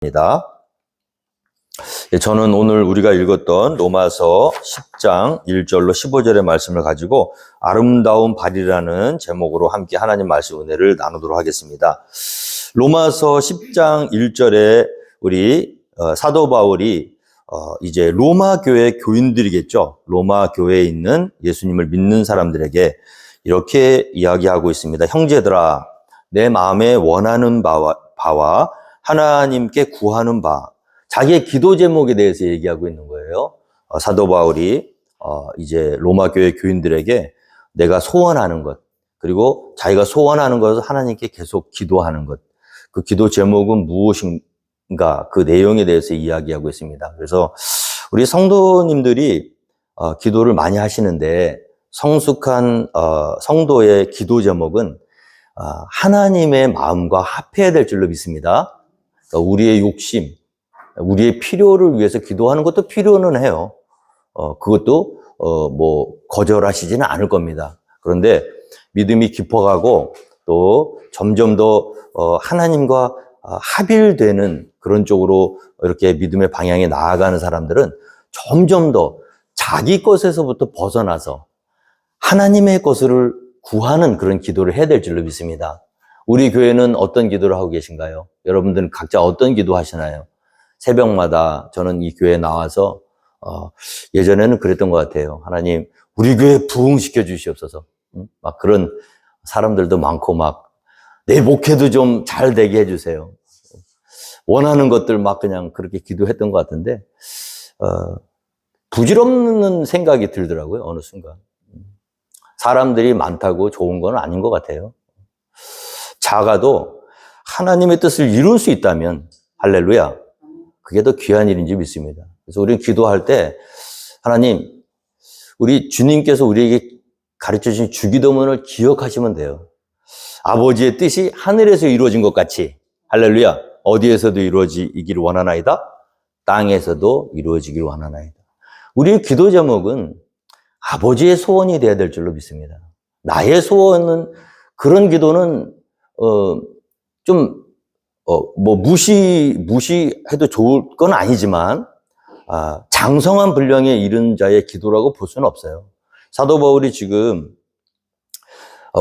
입니다. 저는 오늘 우리가 읽었던 로마서 10장 1절로 15절의 말씀을 가지고 아름다운 발이라는 제목으로 함께 하나님 말씀 은혜를 나누도록 하겠습니다. 로마서 10장 1절에 우리 사도 바울이 이제 로마 교회 교인들이겠죠. 로마 교회에 있는 예수님을 믿는 사람들에게 이렇게 이야기하고 있습니다. 형제들아, 내 마음에 원하는 바와 하나님께 구하는 바, 자기의 기도 제목에 대해서 얘기하고 있는 거예요. 사도 바울이 이제 로마 교회 교인들에게 내가 소원하는 것, 그리고 자기가 소원하는 것을 하나님께 계속 기도하는 것, 그 기도 제목은 무엇인가, 그 내용에 대해서 이야기하고 있습니다. 그래서 우리 성도님들이 기도를 많이 하시는데 성숙한 성도의 기도 제목은 하나님의 마음과 합해야 될 줄로 믿습니다. 그러니까 우리의 욕심, 우리의 필요를 위해서 기도하는 것도 필요는 해요. 그것도 거절하시지는 않을 겁니다. 그런데 믿음이 깊어가고 또 점점 더 하나님과 합일되는 그런 쪽으로 이렇게 믿음의 방향에 나아가는 사람들은 점점 더 자기 것에서부터 벗어나서 하나님의 것을 구하는 그런 기도를 해야 될 줄로 믿습니다. 우리 교회는 어떤 기도를 하고 계신가요? 여러분들은 각자 어떤 기도 하시나요? 새벽마다 저는 이 교회에 나와서 예전에는 그랬던 것 같아요. 하나님, 우리 교회 부흥시켜 주시옵소서. 막 그런 사람들도 많고 막 내 목회도 좀 잘 되게 해주세요. 원하는 것들 막 그냥 그렇게 기도했던 것 같은데 부질없는 생각이 들더라고요. 어느 순간. 사람들이 많다고 좋은 건 아닌 것 같아요. 작아도 하나님의 뜻을 이룰 수 있다면 할렐루야, 그게 더 귀한 일인지 믿습니다. 그래서 우리는 기도할 때 하나님, 우리 주님께서 우리에게 가르쳐 주신 주기도문을 기억하시면 돼요. 아버지의 뜻이 하늘에서 이루어진 것 같이 할렐루야, 어디에서도 이루어지기를 원하나이다, 땅에서도 이루어지기를 원하나이다. 우리의 기도 제목은 아버지의 소원이 돼야 될 줄로 믿습니다. 나의 소원은, 그런 기도는 무시해도 좋을 건 아니지만 장성한 분량에 이른 자의 기도라고 볼 수는 없어요. 사도 바울이 지금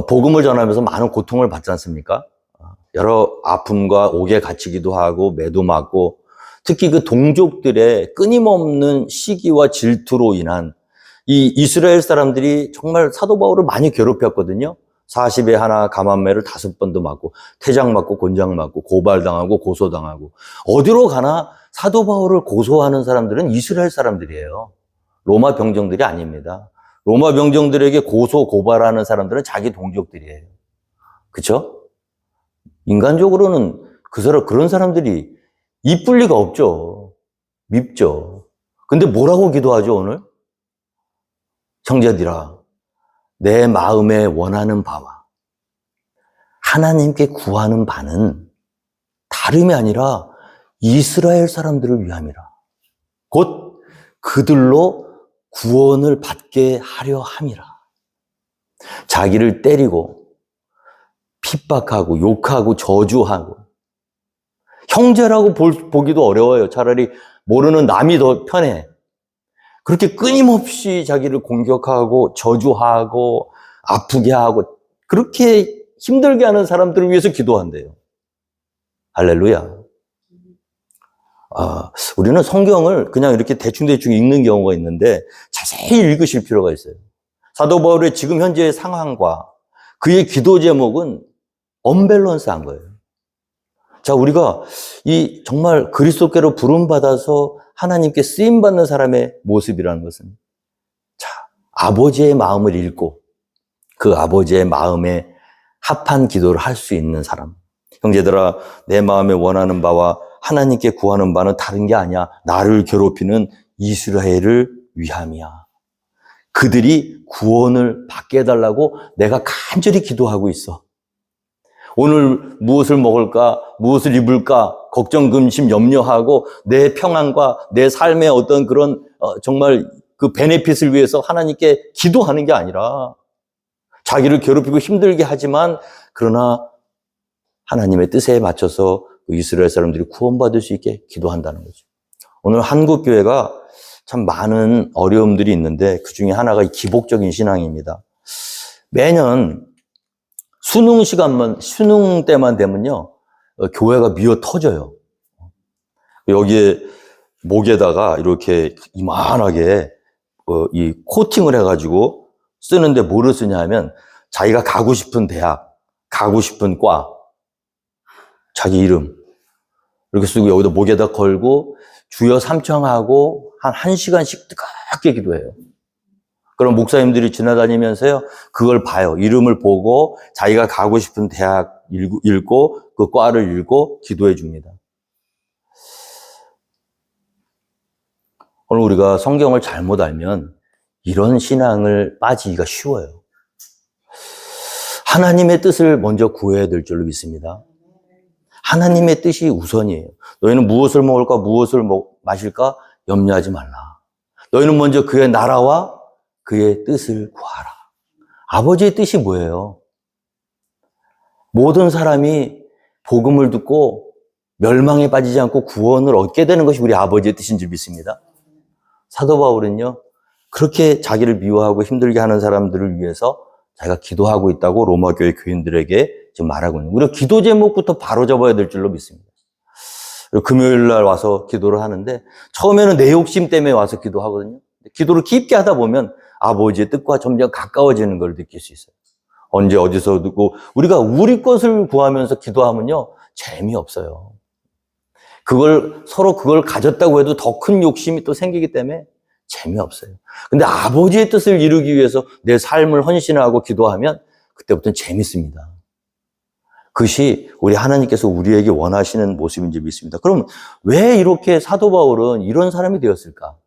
복음을 전하면서 많은 고통을 받지 않습니까? 여러 아픔과 옥에 갇히기도 하고 매도 맞고, 특히 그 동족들의 끊임없는 시기와 질투로 인한 이 이스라엘 사람들이 정말 사도 바울을 많이 괴롭혔거든요. 40에 하나 감한매를 5번도 맞고, 퇴장 맞고, 곤장 맞고, 고발당하고, 고소당하고. 어디로 가나 사도 바울을 고소하는 사람들은 이스라엘 사람들이에요. 로마 병정들이 아닙니다. 로마 병정들에게 고소, 고발하는 사람들은 자기 동족들이에요. 그쵸? 인간적으로는 그런 사람들이 이쁠 리가 없죠. 밉죠. 근데 뭐라고 기도하죠, 오늘? 형제들아, 내 마음에 원하는 바와 하나님께 구하는 바는 다름이 아니라 이스라엘 사람들을 위함이라. 곧 그들로 구원을 받게 하려 함이라. 자기를 때리고 핍박하고 욕하고 저주하고, 형제라고 보기도 어려워요. 차라리 모르는 남이 더 편해. 그렇게 끊임없이 자기를 공격하고 저주하고 아프게 하고 그렇게 힘들게 하는 사람들을 위해서 기도한대요. 할렐루야. 우리는 성경을 그냥 이렇게 대충대충 읽는 경우가 있는데 자세히 읽으실 필요가 있어요. 사도 바울의 지금 현재의 상황과 그의 기도 제목은 언밸런스한 거예요. 자, 우리가 이 정말 그리스도께로 부름받아서 하나님께 쓰임받는 사람의 모습이라는 것은, 자, 아버지의 마음을 읽고 그 아버지의 마음에 합한 기도를 할 수 있는 사람. 형제들아, 내 마음에 원하는 바와 하나님께 구하는 바는 다른 게 아니야. 나를 괴롭히는 이스라엘을 위함이야. 그들이 구원을 받게 해달라고 내가 간절히 기도하고 있어. 오늘 무엇을 먹을까, 무엇을 입을까 걱정, 근심, 염려하고 내 평안과 내 삶의 어떤 그런 정말 그 베네핏을 위해서 하나님께 기도하는 게 아니라, 자기를 괴롭히고 힘들게 하지만 그러나 하나님의 뜻에 맞춰서 이스라엘 사람들이 구원받을 수 있게 기도한다는 거죠. 오늘 한국교회가 참 많은 어려움들이 있는데 그 중에 하나가 이 기복적인 신앙입니다. 매년 수능 때만 되면요, 교회가 미어 터져요. 여기에 목에다가 이렇게 이만하게 이 코팅을 해가지고 쓰는데 뭐를 쓰냐 하면 자기가 가고 싶은 대학, 가고 싶은 과, 자기 이름 이렇게 쓰고 여기다 목에다 걸고 주여 삼청하고 한 1시간씩 뜨겁게 기도해요. 그럼 목사님들이 지나다니면서요, 그걸 봐요. 이름을 보고 자기가 가고 싶은 대학 읽고 그 과를 읽고 기도해 줍니다. 오늘 우리가 성경을 잘못 알면 이런 신앙을 빠지기가 쉬워요. 하나님의 뜻을 먼저 구해야 될 줄로 믿습니다. 하나님의 뜻이 우선이에요. 너희는 무엇을 먹을까, 무엇을 마실까 염려하지 말라. 너희는 먼저 그의 나라와 그의 뜻을 구하라. 아버지의 뜻이 뭐예요? 모든 사람이 복음을 듣고 멸망에 빠지지 않고 구원을 얻게 되는 것이 우리 아버지의 뜻인 줄 믿습니다. 사도 바울은요, 그렇게 자기를 미워하고 힘들게 하는 사람들을 위해서 자기가 기도하고 있다고 로마 교회 교인들에게 지금 말하고 있는 거예요. 우리가 기도 제목부터 바로 잡아야 될 줄로 믿습니다. 금요일 날 와서 기도를 하는데 처음에는 내 욕심 때문에 와서 기도하거든요. 기도를 깊게 하다 보면 아버지의 뜻과 점점 가까워지는 걸 느낄 수 있어요. 언제 어디서 듣고 우리가 우리 것을 구하면서 기도하면요, 재미없어요. 그걸 가졌다고 해도 더 큰 욕심이 또 생기기 때문에 재미없어요. 근데 아버지의 뜻을 이루기 위해서 내 삶을 헌신하고 기도하면 그때부터는 재밌습니다. 그것이 우리 하나님께서 우리에게 원하시는 모습인지 믿습니다. 그럼 왜 이렇게 사도 바울은 이런 사람이 되었을까?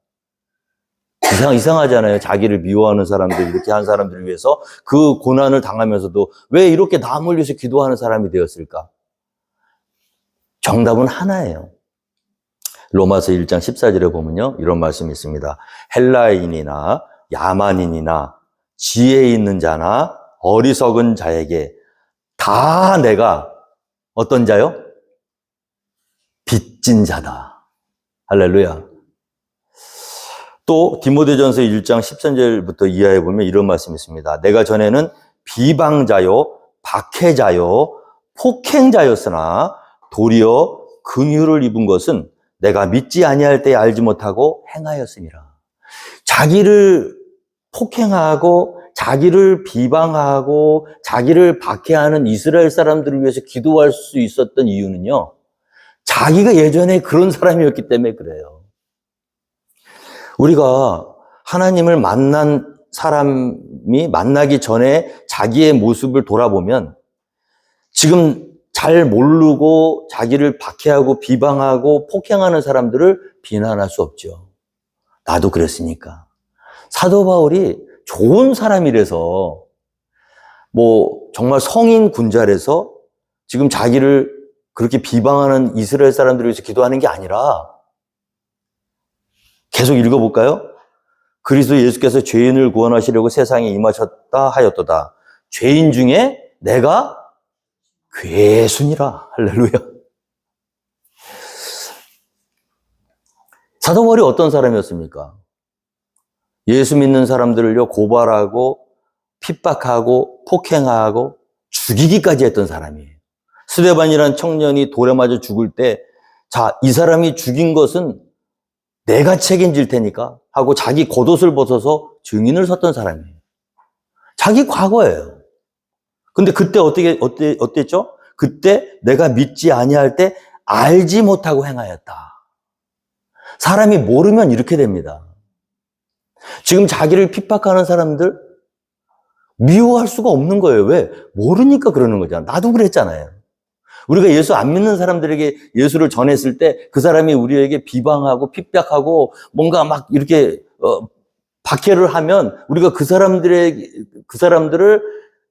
이상하잖아요. 자기를 미워하는 사람들, 이렇게 한 사람들을 위해서 그 고난을 당하면서도 왜 이렇게 남을 위해서 기도하는 사람이 되었을까? 정답은 하나예요. 로마서 1장 14절에 보면요, 이런 말씀이 있습니다. 헬라인이나 야만인이나 지혜 있는 자나 어리석은 자에게 다 내가 어떤 자요? 빚진 자다. 할렐루야. 또 디모데전서 1장 13절부터 이하에 보면 이런 말씀이 있습니다. 내가 전에는 비방자요, 박해자요, 폭행자였으나 도리어 긍휼을 입은 것은 내가 믿지 아니할 때에 알지 못하고 행하였음이라. 자기를 폭행하고 자기를 비방하고 자기를 박해하는 이스라엘 사람들을 위해서 기도할 수 있었던 이유는요, 자기가 예전에 그런 사람이었기 때문에 그래요. 우리가 하나님을 만난 사람이 만나기 전에 자기의 모습을 돌아보면 지금 잘 모르고 자기를 박해하고 비방하고 폭행하는 사람들을 비난할 수 없죠. 나도 그랬으니까. 사도 바울이 좋은 사람이라서 정말 성인 군자라서 지금 자기를 그렇게 비방하는 이스라엘 사람들을 위해서 기도하는 게 아니라, 계속 읽어볼까요? 그리스도 예수께서 죄인을 구원하시려고 세상에 임하셨다 하였도다. 죄인 중에 내가 괴순이라. 할렐루야. 사도 바울이 어떤 사람이었습니까? 예수 믿는 사람들을요, 고발하고 핍박하고 폭행하고 죽이기까지 했던 사람이에요. 스데반이라는 청년이 돌에 맞아 죽을 때, 이 사람이 죽인 것은 내가 책임질 테니까 하고 자기 겉옷을 벗어서 증인을 섰던 사람이에요. 자기 과거예요. 근데 그때 어땠죠? 그때 내가 믿지 아니할 때 알지 못하고 행하였다. 사람이 모르면 이렇게 됩니다. 지금 자기를 핍박하는 사람들 미워할 수가 없는 거예요. 왜? 모르니까 그러는 거잖아. 나도 그랬잖아요. 우리가 예수 안 믿는 사람들에게 예수를 전했을 때 그 사람이 우리에게 비방하고 핍박하고 뭔가 막 이렇게 박해를 하면 우리가 그 사람들을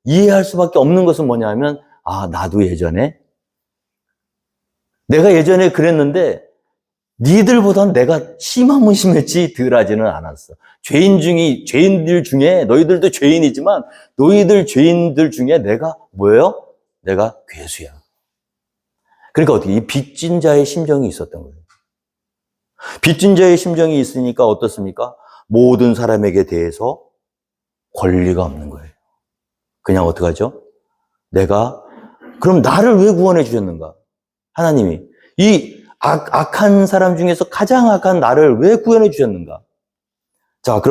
이해할 수밖에 없는 것은 뭐냐면, 나도 내가 예전에 그랬는데 니들보다는 내가 심하면 심했지 덜하지는 않았어. 죄인들 중에 너희들도 죄인이지만 너희들 죄인들 중에 내가 뭐예요? 내가 괴수야. 그러니까 어떻게 이 빚진 자의 심정이 있었던 거예요. 빚진 자의 심정이 있으니까 어떻습니까? 모든 사람에게 대해서 권리가 없는 거예요. 그냥 어떡하죠? 그럼 나를 왜 구원해 주셨는가? 하나님이 이 악한 사람 중에서 가장 악한 나를 왜 구원해 주셨는가? 자,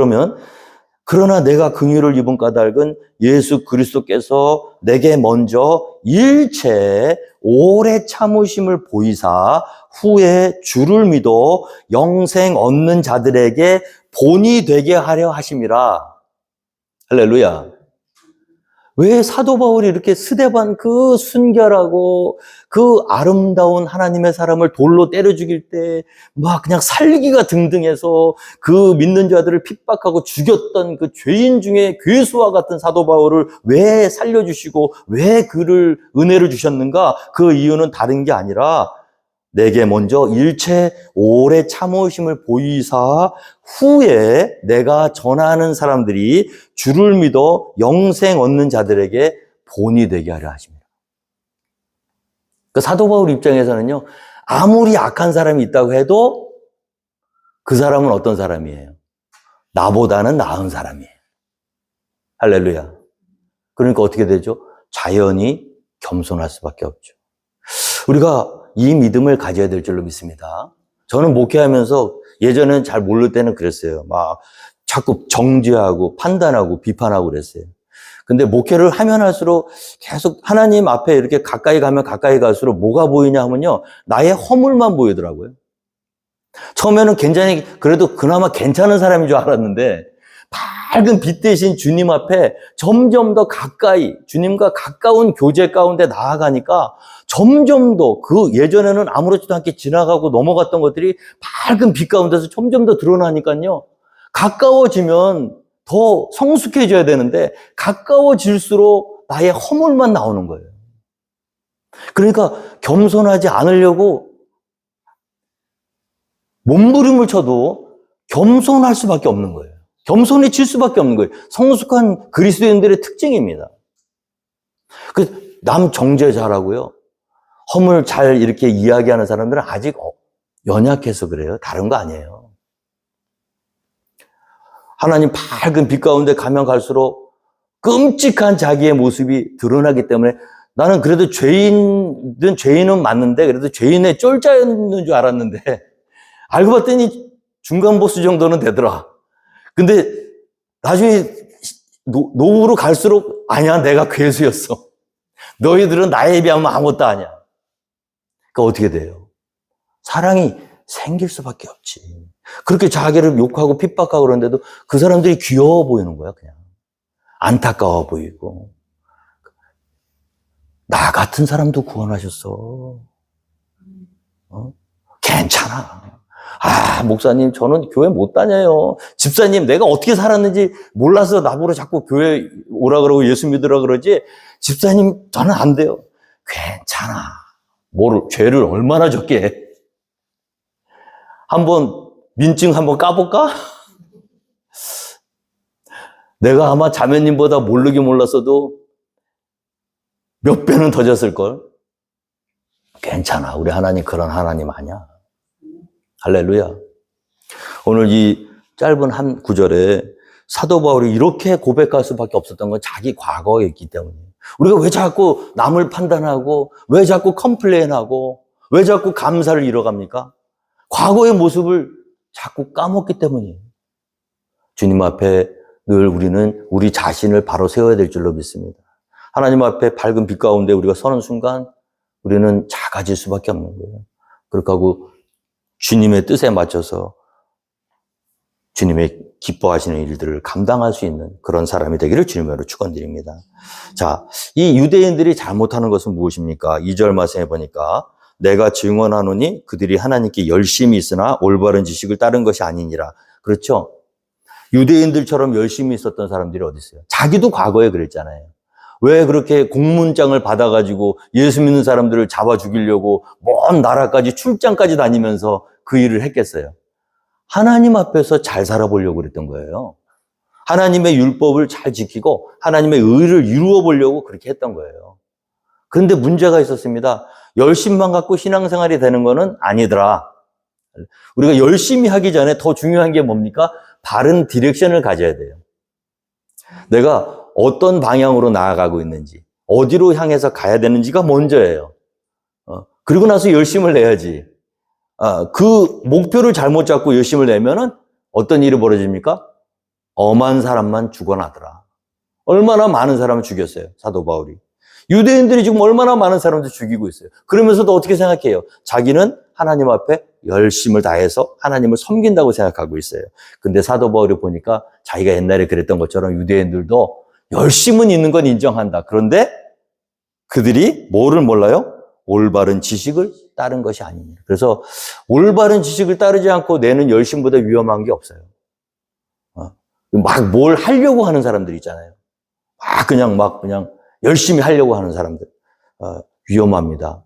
그러나 내가 긍휼을 입은 까닭은 예수 그리스도께서 내게 먼저 일체 오래 참으심을 보이사 후에 주를 믿어 영생 얻는 자들에게 본이 되게 하려 하심이라. 할렐루야. 왜 사도 바울이 이렇게 스데반 그 순결하고 그 아름다운 하나님의 사람을 돌로 때려 죽일 때 막 그냥 살기가 등등해서 그 믿는 자들을 핍박하고 죽였던 그 죄인 중에 괴수와 같은 사도 바울을 왜 살려주시고 왜 그를 은혜를 주셨는가? 그 이유는 다른 게 아니라 내게 먼저 일체 오래 참으심을 보이사 후에 내가 전하는 사람들이 주를 믿어 영생 얻는 자들에게 본이 되게 하려 하십니다. 그 사도 바울 입장에서는요, 아무리 악한 사람이 있다고 해도 그 사람은 어떤 사람이에요? 나보다는 나은 사람이에요. 할렐루야. 그러니까 어떻게 되죠? 자연히 겸손할 수밖에 없죠. 우리가 이 믿음을 가져야 될 줄로 믿습니다. 저는 목회하면서 예전에는 잘 모를 때는 그랬어요. 막 자꾸 정죄하고 판단하고 비판하고 그랬어요. 근데 목회를 하면 할수록 계속 하나님 앞에 이렇게 가까이 가면 가까이 갈수록 뭐가 보이냐 하면요, 나의 허물만 보이더라고요. 처음에는 굉장히 그래도 그나마 괜찮은 사람인 줄 알았는데 밝은 빛 대신 주님 앞에 점점 더 가까이 주님과 가까운 교제 가운데 나아가니까 점점 더 그 예전에는 아무렇지도 않게 지나가고 넘어갔던 것들이 밝은 빛 가운데서 점점 더 드러나니까요. 가까워지면 더 성숙해져야 되는데 가까워질수록 나의 허물만 나오는 거예요. 그러니까 겸손하지 않으려고 몸부림을 쳐도 겸손할 수밖에 없는 거예요. 겸손해질 수밖에 없는 거예요. 성숙한 그리스도인들의 특징입니다. 남 정죄 잘하고요. 허물 잘 이렇게 이야기하는 사람들은 아직 연약해서 그래요. 다른 거 아니에요. 하나님 밝은 빛 가운데 가면 갈수록 끔찍한 자기의 모습이 드러나기 때문에 나는 그래도 죄인은 맞는데 그래도 죄인의 쫄자였는 줄 알았는데 알고 봤더니 중간 보스 정도는 되더라. 근데 나중에 노후로 갈수록 아니야, 내가 괴수였어. 너희들은 나에 비하면 아무것도 아니야. 그러니까 어떻게 돼요? 사랑이 생길 수밖에 없지. 그렇게 자기를 욕하고 핍박하고 그러는데도 그 사람들이 귀여워 보이는 거야, 그냥. 안타까워 보이고. 나 같은 사람도 구원하셨어. 괜찮아. 목사님, 저는 교회 못 다녀요. 집사님, 내가 어떻게 살았는지 몰라서 나보러 자꾸 교회 오라 그러고 예수 믿으라 그러지. 집사님, 저는 안 돼요. 괜찮아. 죄를 얼마나 적게 해. 민증 한번 까볼까? 내가 아마 자매님보다 모르긴 몰랐어도 몇 배는 더 졌을걸? 괜찮아. 우리 하나님 그런 하나님 아니야. 할렐루야. 오늘 이 짧은 한 구절에 사도 바울이 이렇게 고백할 수밖에 없었던 건 자기 과거에 있기 때문이에요. 우리가 왜 자꾸 남을 판단하고, 왜 자꾸 컴플레인하고, 왜 자꾸 감사를 잃어갑니까? 과거의 모습을 자꾸 까먹기 때문이에요. 주님 앞에 늘 우리는 우리 자신을 바로 세워야 될 줄로 믿습니다. 하나님 앞에 밝은 빛 가운데 우리가 서는 순간 우리는 작아질 수밖에 없는 거예요. 그렇게 하고 주님의 뜻에 맞춰서 주님의 기뻐하시는 일들을 감당할 수 있는 그런 사람이 되기를 주님으로 축원드립니다. 자, 이 유대인들이 잘못하는 것은 무엇입니까? 2절 말씀해 보니까 내가 증언하노니 그들이 하나님께 열심히 있으나 올바른 지식을 따른 것이 아니니라. 그렇죠? 유대인들처럼 열심히 있었던 사람들이 어디 있어요? 자기도 과거에 그랬잖아요. 왜 그렇게 공문장을 받아가지고 예수 믿는 사람들을 잡아 죽이려고 먼 나라까지 출장까지 다니면서 그 일을 했겠어요? 하나님 앞에서 잘 살아보려고 그랬던 거예요. 하나님의 율법을 잘 지키고 하나님의 의를 이루어 보려고 그렇게 했던 거예요. 그런데 문제가 있었습니다. 열심만 갖고 신앙생활이 되는 거는 아니더라. 우리가 열심히 하기 전에 더 중요한 게 뭡니까? 바른 디렉션을 가져야 돼요. 내가 어떤 방향으로 나아가고 있는지, 어디로 향해서 가야 되는지가 먼저예요. 그리고 나서 열심을 내야지. 그 목표를 잘못 잡고 열심을 내면은 어떤 일이 벌어집니까? 엄한 사람만 죽어나더라. 얼마나 많은 사람을 죽였어요, 사도 바울이. 유대인들이 지금 얼마나 많은 사람들 죽이고 있어요. 그러면서도 어떻게 생각해요? 자기는 하나님 앞에 열심을 다해서 하나님을 섬긴다고 생각하고 있어요. 근데 사도 바울이 보니까 자기가 옛날에 그랬던 것처럼 유대인들도 열심은 있는 건 인정한다. 그런데 그들이 뭐를 몰라요? 올바른 지식을 따른 것이 아닙니다. 그래서 올바른 지식을 따르지 않고 내는 열심보다 위험한 게 없어요. 막 뭘 하려고 하는 사람들 있잖아요. 그냥 열심히 하려고 하는 사람들. 위험합니다.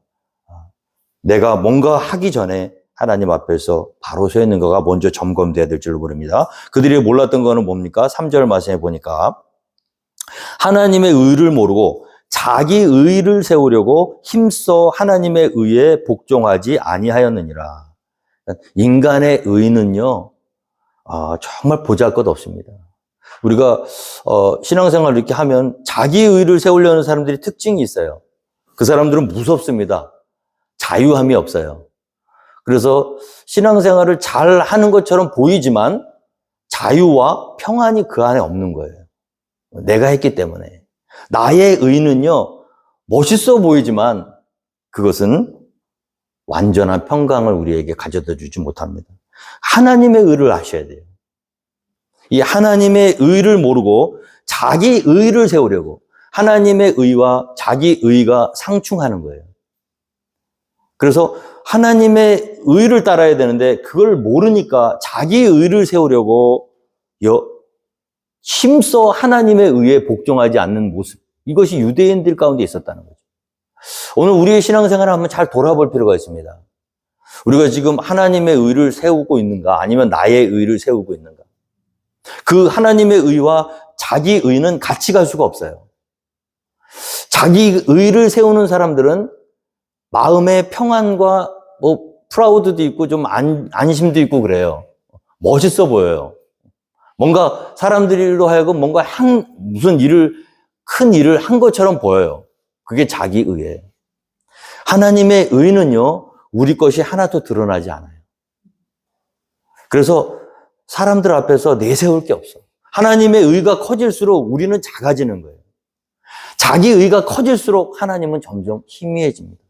내가 뭔가 하기 전에 하나님 앞에서 바로 서 있는 거가 먼저 점검돼야 될 줄로 모릅니다. 그들이 몰랐던 거는 뭡니까? 3절 말씀에 보니까 하나님의 의를 모르고 자기 의를 세우려고 힘써 하나님의 의에 복종하지 아니하였느니라. 인간의 의는요, 정말 보잘것없습니다. 우리가 신앙생활을 이렇게 하면 자기 의를 세우려는 사람들이 특징이 있어요. 그 사람들은 무섭습니다. 자유함이 없어요. 그래서 신앙생활을 잘 하는 것처럼 보이지만 자유와 평안이 그 안에 없는 거예요. 내가 했기 때문에. 나의 의는요, 멋있어 보이지만 그것은 완전한 평강을 우리에게 가져다 주지 못합니다. 하나님의 의를 아셔야 돼요. 이 하나님의 의를 모르고 자기 의를 세우려고 하나님의 의와 자기 의가 상충하는 거예요. 그래서 하나님의 의를 따라야 되는데 그걸 모르니까 자기 의를 세우려고 힘써 하나님의 의에 복종하지 않는 모습. 이것이 유대인들 가운데 있었다는 거죠. 오늘 우리의 신앙생활을 한번 잘 돌아볼 필요가 있습니다. 우리가 지금 하나님의 의를 세우고 있는가 아니면 나의 의를 세우고 있는가. 그 하나님의 의와 자기 의는 같이 갈 수가 없어요. 자기 의를 세우는 사람들은 마음의 평안과 프라우드도 있고 좀 안심도 있고 그래요. 멋있어 보여요. 뭔가 사람들로 하여금 뭔가 무슨 큰 일을 한 것처럼 보여요. 그게 자기 의예요. 하나님의 의는요, 우리 것이 하나도 드러나지 않아요. 그래서 사람들 앞에서 내세울 게 없어. 하나님의 의가 커질수록 우리는 작아지는 거예요. 자기 의가 커질수록 하나님은 점점 희미해집니다.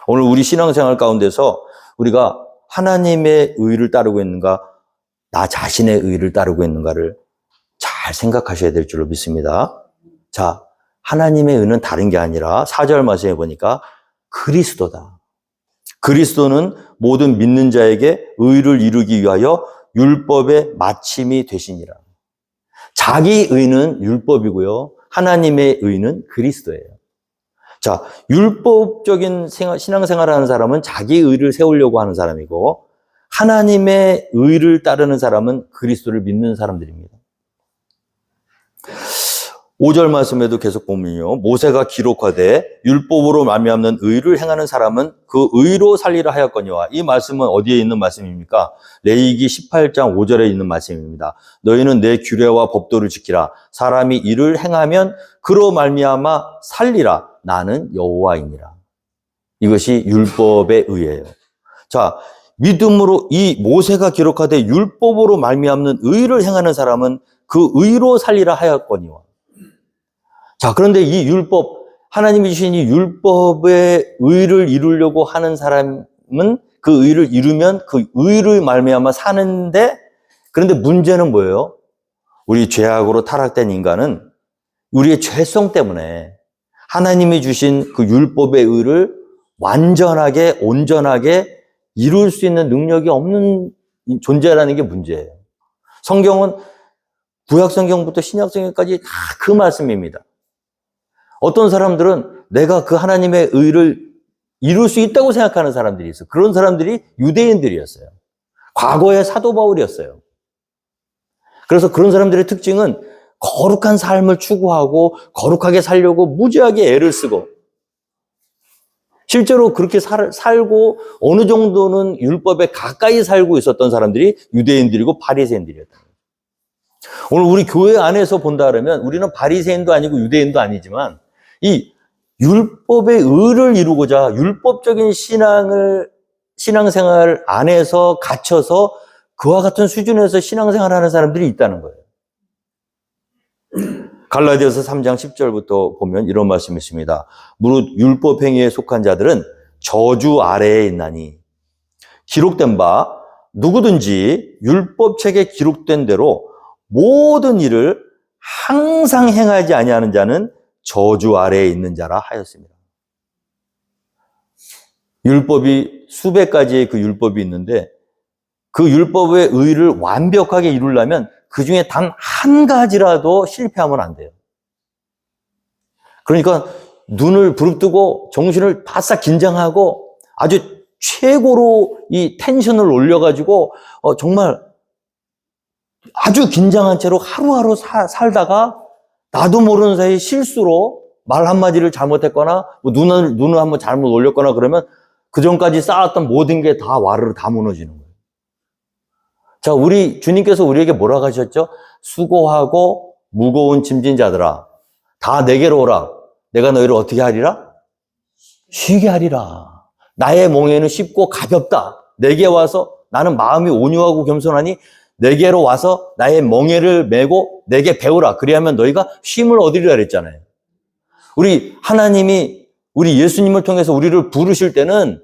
오늘 우리 신앙생활 가운데서 우리가 하나님의 의를 따르고 있는가, 나 자신의 의를 따르고 있는가를 잘 생각하셔야 될 줄로 믿습니다. 자, 하나님의 의는 다른 게 아니라 4절 말씀에 보니까 그리스도다. 그리스도는 모든 믿는 자에게 의를 이루기 위하여 율법의 마침이 되시니라. 자기 의는 율법이고요. 하나님의 의는 그리스도예요. 자, 율법적인 신앙생활을 하는 사람은 자기 의를 세우려고 하는 사람이고 하나님의 의를 따르는 사람은 그리스도를 믿는 사람들입니다. 5절 말씀에도 계속 보면요. 모세가 기록하되 율법으로 말미암는 의를 행하는 사람은 그 의로 살리라 하였거니와. 이 말씀은 어디에 있는 말씀입니까? 레위기 18장 5절에 있는 말씀입니다. 너희는 내 규례와 법도를 지키라. 사람이 이를 행하면 그로 말미암아 살리라. 나는 여호와이니라. 이것이 율법의 의예요. 자, 믿음으로 이 모세가 기록하되 율법으로 말미암는 의를 행하는 사람은 그 의로 살리라 하였거니와. 자, 그런데 이 율법, 하나님이 주신 이 율법의 의를 이루려고 하는 사람은 그 의를 이루면 그 의를 말미암아 사는데, 그런데 문제는 뭐예요? 우리 죄악으로 타락된 인간은 우리의 죄성 때문에 하나님이 주신 그 율법의 의를 완전하게, 온전하게 이룰 수 있는 능력이 없는 존재라는 게 문제예요. 성경은 구약 성경부터 신약 성경까지 다 그 말씀입니다. 어떤 사람들은 내가 그 하나님의 의를 이룰 수 있다고 생각하는 사람들이 있어요. 그런 사람들이 유대인들이었어요. 과거의 사도 바울이었어요. 그래서 그런 사람들의 특징은 거룩한 삶을 추구하고 거룩하게 살려고 무지하게 애를 쓰고 실제로 그렇게 살고 어느 정도는 율법에 가까이 살고 있었던 사람들이 유대인들이고 바리새인들이었다. 오늘 우리 교회 안에서 본다 그러면 우리는 바리새인도 아니고 유대인도 아니지만 이 율법의 의를 이루고자 율법적인 신앙생활 안에서 갇혀서 그와 같은 수준에서 신앙생활하는 사람들이 있다는 거예요. 갈라디아서 3장 10절부터 보면 이런 말씀이 있습니다. 무릇 율법 행위에 속한 자들은 저주 아래에 있나니 기록된 바 누구든지 율법책에 기록된 대로 모든 일을 항상 행하지 아니하는 자는 저주 아래에 있는 자라 하였습니다. 율법이 수백 가지의 그 율법이 있는데 그 율법의 의를 완벽하게 이루려면 그 중에 단 한 가지라도 실패하면 안 돼요. 그러니까 눈을 부릅뜨고 정신을 바싹 긴장하고 아주 최고로 이 텐션을 올려가지고 정말 아주 긴장한 채로 하루하루 살다가 나도 모르는 사이에 실수로 말 한마디를 잘못했거나 뭐 눈을 한번 잘못 올렸거나 그러면 그 전까지 쌓았던 모든 게 다 와르르 다 무너지는 거예요. 자, 우리 주님께서 우리에게 뭐라고 하셨죠? 수고하고 무거운 짐진 자들아 다 내게로 오라. 내가 너희를 어떻게 하리라? 쉬게 하리라. 나의 몽에는 쉽고 가볍다. 내게 와서 나는 마음이 온유하고 겸손하니 내게로 와서 나의 멍에를 메고 내게 배우라. 그리하면 너희가 쉼을 얻으리라 그랬잖아요. 우리 하나님이 우리 예수님을 통해서 우리를 부르실 때는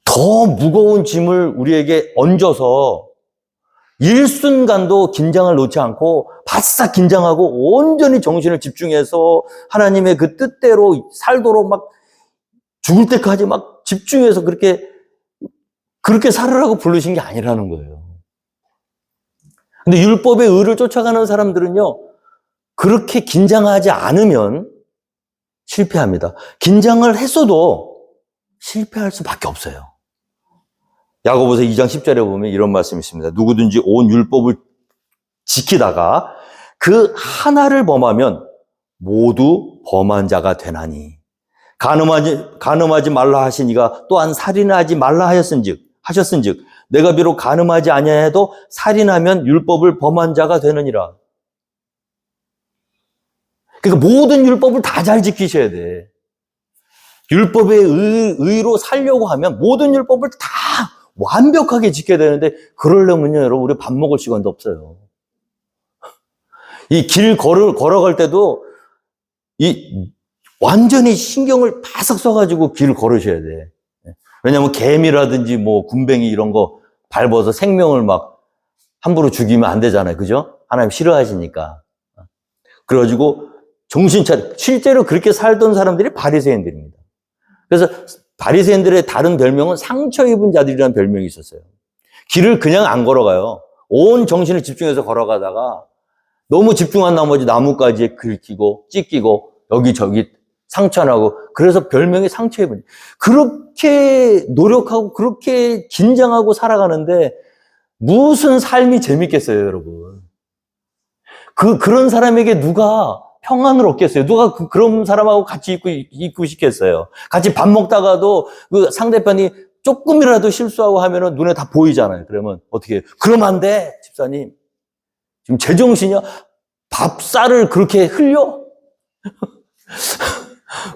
더 무거운 짐을 우리에게 얹어서 일순간도 긴장을 놓지 않고 바싹 긴장하고 온전히 정신을 집중해서 하나님의 그 뜻대로 살도록 막 죽을 때까지 막 집중해서 그렇게 살으라고 부르신 게 아니라는 거예요. 근데 율법의 의를 쫓아가는 사람들은요, 그렇게 긴장하지 않으면 실패합니다. 긴장을 했어도 실패할 수밖에 없어요. 야고보서 2장 10절에 보면 이런 말씀이 있습니다. 누구든지 온 율법을 지키다가 그 하나를 범하면 모두 범한 자가 되나니 간음하지 말라 하시니가 또한 살인하지 말라 하셨은즉 내가 비록 간음하지 아니하여도 살인하면 율법을 범한 자가 되느니라. 그러니까 모든 율법을 다 잘 지키셔야 돼. 율법의 의로 살려고 하면 모든 율법을 다 완벽하게 지켜야 되는데 그러려면요, 여러분, 우리 밥 먹을 시간도 없어요. 이 길 걸어갈 때도 완전히 신경을 바싹 써가지고 길을 걸으셔야 돼. 왜냐하면 개미라든지 뭐 군뱅이 이런 거 밟아서 생명을 막 함부로 죽이면 안 되잖아요. 그죠? 하나님 싫어하시니까. 그래가지고 정신 차려. 실제로 그렇게 살던 사람들이 바리새인들입니다. 그래서 바리새인들의 다른 별명은 상처 입은 자들이라는 별명이 있었어요. 길을 그냥 안 걸어가요. 온 정신을 집중해서 걸어가다가 너무 집중한 나머지 나뭇가지에 긁히고 찢기고 여기저기 상처나고 그래서 별명이 상처 입은. 그렇게 노력하고 그렇게 긴장하고 살아가는데 무슨 삶이 재밌겠어요, 여러분. 그런 사람에게 누가 평안을 얻겠어요? 누가 그런 사람하고 같이 있고 싶겠어요? 같이 밥 먹다가도 그 상대편이 조금이라도 실수하고 하면은 눈에 다 보이잖아요. 그러면 어떻게 해요? 그러면 안 돼, 집사님. 지금 제정신이야? 밥쌀을 그렇게 흘려?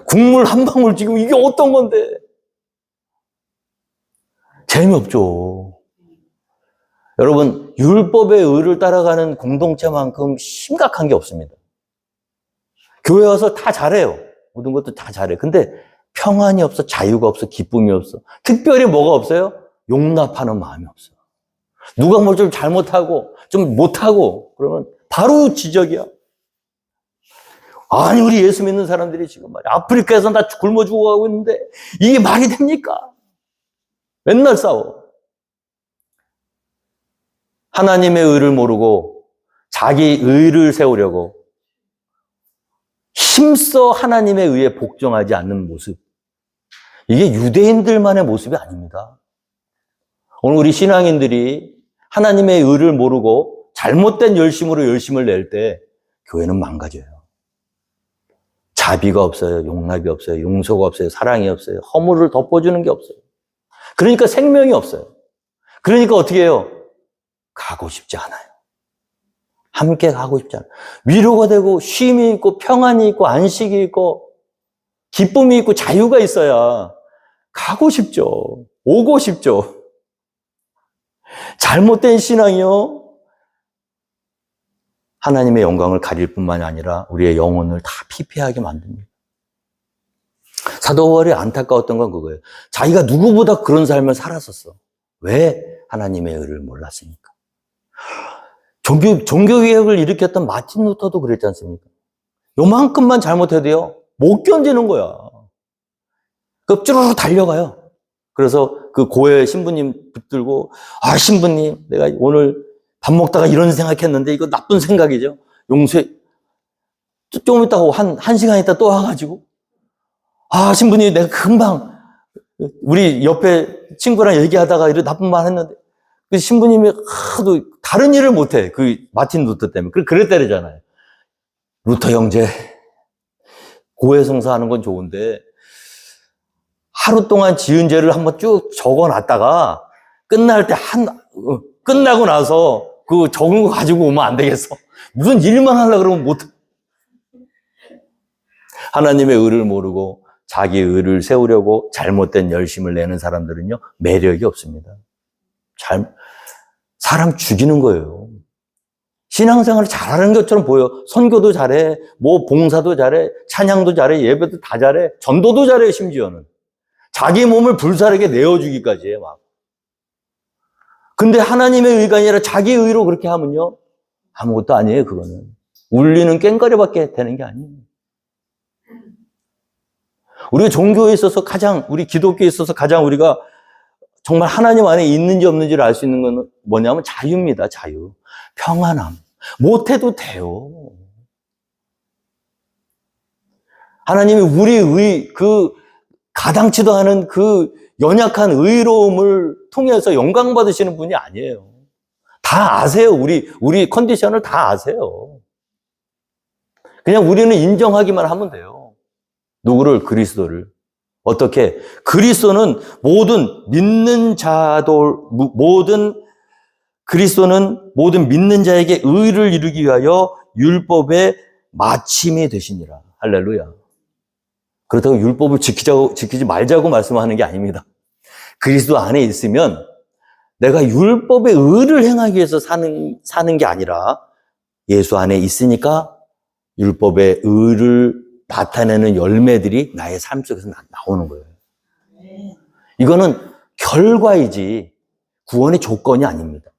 국물 한 방울 지금 이게 어떤 건데? 재미없죠. 여러분, 율법의 의를 따라가는 공동체만큼 심각한 게 없습니다. 교회 와서 다 잘해요. 모든 것도 다 잘해요. 근데 평안이 없어, 자유가 없어, 기쁨이 없어. 특별히 뭐가 없어요? 용납하는 마음이 없어요. 누가 뭘 좀 잘못하고, 좀 못하고, 그러면 바로 지적이야. 아니, 우리 예수 믿는 사람들이 지금 말이야. 아프리카에서 다 굶어 죽어가고 있는데, 이게 말이 됩니까? 맨날 싸워. 하나님의 의를 모르고, 자기 의를 세우려고, 힘써 하나님의 의에 복종하지 않는 모습. 이게 유대인들만의 모습이 아닙니다. 오늘 우리 신앙인들이 하나님의 의를 모르고 잘못된 열심으로 열심을 낼 때 교회는 망가져요. 자비가 없어요. 용납이 없어요. 용서가 없어요. 사랑이 없어요. 허물을 덮어주는 게 없어요. 그러니까 생명이 없어요. 그러니까 어떻게 해요? 가고 싶지 않아요. 함께 가고 싶지 않아요. 위로가 되고 쉼이 있고 평안이 있고 안식이 있고 기쁨이 있고 자유가 있어야 가고 싶죠. 오고 싶죠. 잘못된 신앙이요, 하나님의 영광을 가릴 뿐만이 아니라 우리의 영혼을 다 피폐하게 만듭니다. 사도 바울이 안타까웠던 건 그거예요. 자기가 누구보다 그런 삶을 살았었어. 왜? 하나님의 의를 몰랐으니까. 종교개혁을 일으켰던 마틴 루터도 그랬지 않습니까? 요만큼만 잘못해도요, 못 견디는 거야. 그 쭈루루 달려가요. 그래서 그 고해 신부님 붙들고, 아, 신부님, 내가 오늘 밥 먹다가 이런 생각했는데 이거 나쁜 생각이죠. 용서해. 조금 있다가 한 시간 있다 또 와가지고, 아, 신부님, 내가 금방 우리 옆에 친구랑 얘기하다가 이런 나쁜 말 했는데, 그 신부님이 하도 다른 일을 못해. 그 마틴 루터 때문에. 그랬다잖아요. 루터 형제, 고해성사하는 건 좋은데 하루 동안 지은 죄를 한번 쭉 적어놨다가 끝날 때 끝나고 나서 그 적은 거 가지고 오면 안 되겠어. 무슨 일만 하려고 그러면 못. 하나님의 의를 모르고 자기 의를 세우려고 잘못된 열심을 내는 사람들은요, 매력이 없습니다. 사람 죽이는 거예요. 신앙생활을 잘하는 것처럼 보여. 선교도 잘해, 뭐 봉사도 잘해, 찬양도 잘해, 예배도 다 잘해, 전도도 잘해. 심지어는 자기 몸을 불사르게 내어주기까지 해 막. 근데 하나님의 의가 아니라 자기 의로 그렇게 하면요, 아무것도 아니에요. 그거는 울리는 꽹과리밖에 되는 게 아니에요. 우리가 종교에 있어서 우리 기독교에 있어서 가장 우리가 정말 하나님 안에 있는지 없는지를 알 수 있는 건 뭐냐면 자유입니다. 자유. 평안함. 못해도 돼요. 하나님이 우리 가당치도 않은 그 연약한 의로움을 통해서 영광 받으시는 분이 아니에요. 다 아세요. 우리 컨디션을 다 아세요. 그냥 우리는 인정하기만 하면 돼요. 누구를? 그리스도를. 어떻게? 그리스도는 그리스도는 모든 믿는 자에게 의를 이루기 위하여 율법의 마침이 되시니라. 할렐루야. 그렇다고 율법을 지키지 말자고 말씀하는 게 아닙니다. 그리스도 안에 있으면 내가 율법의 의를 행하기 위해서 사는 게 아니라 예수 안에 있으니까 율법의 의를 나타내는 열매들이 나의 삶 속에서 나오는 거예요. 이거는 결과이지 구원의 조건이 아닙니다.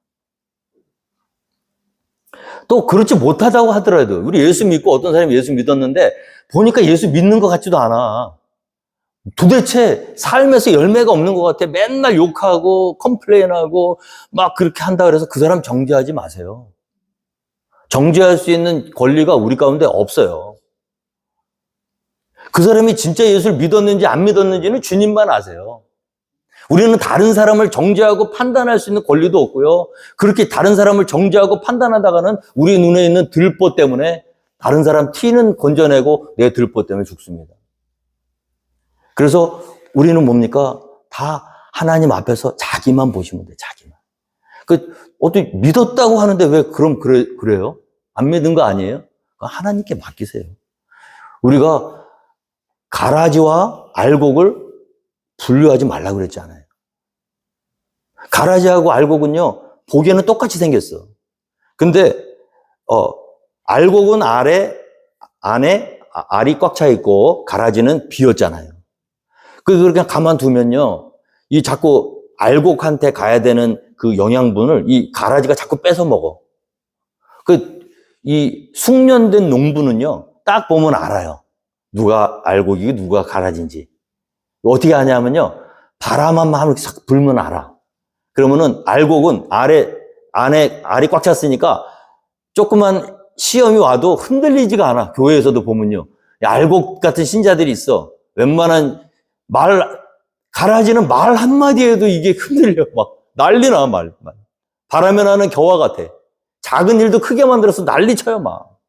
또 그렇지 못하다고 하더라도 우리 예수 믿고 어떤 사람이 예수 믿었는데 보니까 예수 믿는 것 같지도 않아. 도대체 삶에서 열매가 없는 것 같아. 맨날 욕하고 컴플레인하고 막 그렇게 한다 그래서 그 사람 정죄하지 마세요. 정죄할 수 있는 권리가 우리 가운데 없어요. 그 사람이 진짜 예수를 믿었는지 안 믿었는지는 주님만 아세요. 우리는 다른 사람을 정죄하고 판단할 수 있는 권리도 없고요. 그렇게 다른 사람을 정죄하고 판단하다가는 우리 눈에 있는 들보 때문에 다른 사람 티는 건져내고 내 들보 때문에 죽습니다. 그래서 우리는 뭡니까? 다 하나님 앞에서 자기만 보시면 돼요. 자기만. 어떻게 믿었다고 하는데 왜 그래요? 안 믿은 거 아니에요? 하나님께 맡기세요. 우리가 가라지와 알곡을 분류하지 말라고 그랬잖아요. 가라지하고 알곡은요, 보기에는 똑같이 생겼어. 근데, 알곡은 안에 알이 꽉 차 있고, 가라지는 비었잖아요. 그렇게 가만두면요, 이 자꾸 알곡한테 가야 되는 그 영양분을 이 가라지가 자꾸 뺏어 먹어. 이 숙련된 농부는요, 딱 보면 알아요. 누가 알곡이고 누가 가라지인지. 어떻게 하냐면요, 바람 한번 이렇게 싹 불면 알아. 그러면은 알곡은 안에 알이 꽉 찼으니까 조그만 시험이 와도 흔들리지가 않아. 교회에서도 보면요, 알곡 같은 신자들이 있어. 웬만한 가라지는 말 한마디에도 이게 흔들려. 막 난리나, 바람에 나는 겨와 같아. 작은 일도 크게 만들어서 난리 쳐요, 막.